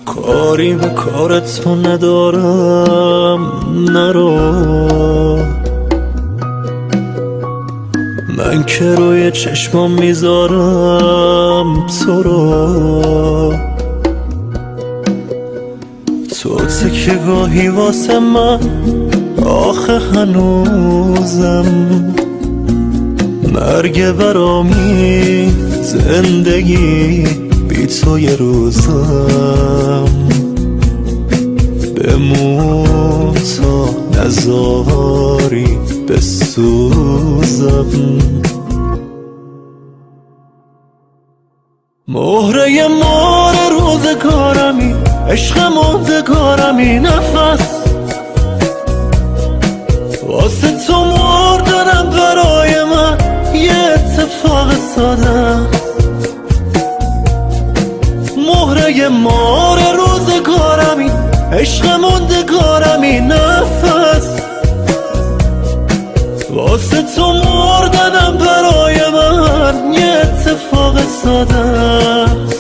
کاری به کارت ندارم، نرو. من که روی چشمام میذارم تو رو. تو تکیه گاهی واسه من، آخه هنوزم مرگ برامی، زندگی بی تو یه روزم. بمون تا نزاری بسوزم. مهره مار روزگارمی، عشق ماندگارمی، نفس واسه تو مردنم برای من یه اتفاق ساده. مهره مار روزگارمی، عشق ماندگارمی، نفس واسه تو مردنم برای من یه اتفاق ساده است.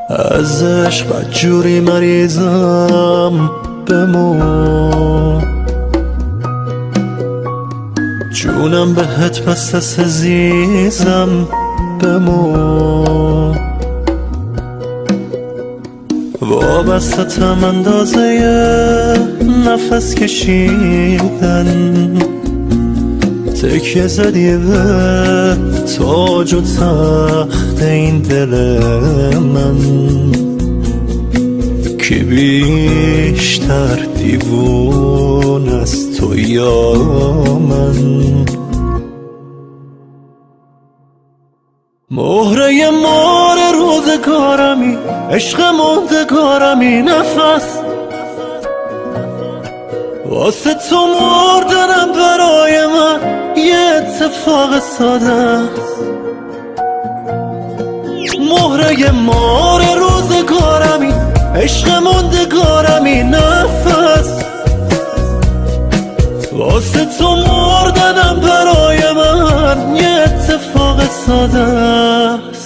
از عشق بدجوری مریضم، بمون جونم بهت بسته عزیزم، بمون وابستم اندازه نفس کشیدن. تکیه زدی به تاج و تخت این دل من، که بیشتر دیوون از تو یا من. مهره مار روزگارمی، عشق ماندگارمی، نفس واسه تو مردنم برای من یه اتفاق ساده است. مهره مار روزگارمی، عشق ماندگارمی، نفس واسه تو مردنم برای من یه اتفاق ساده است.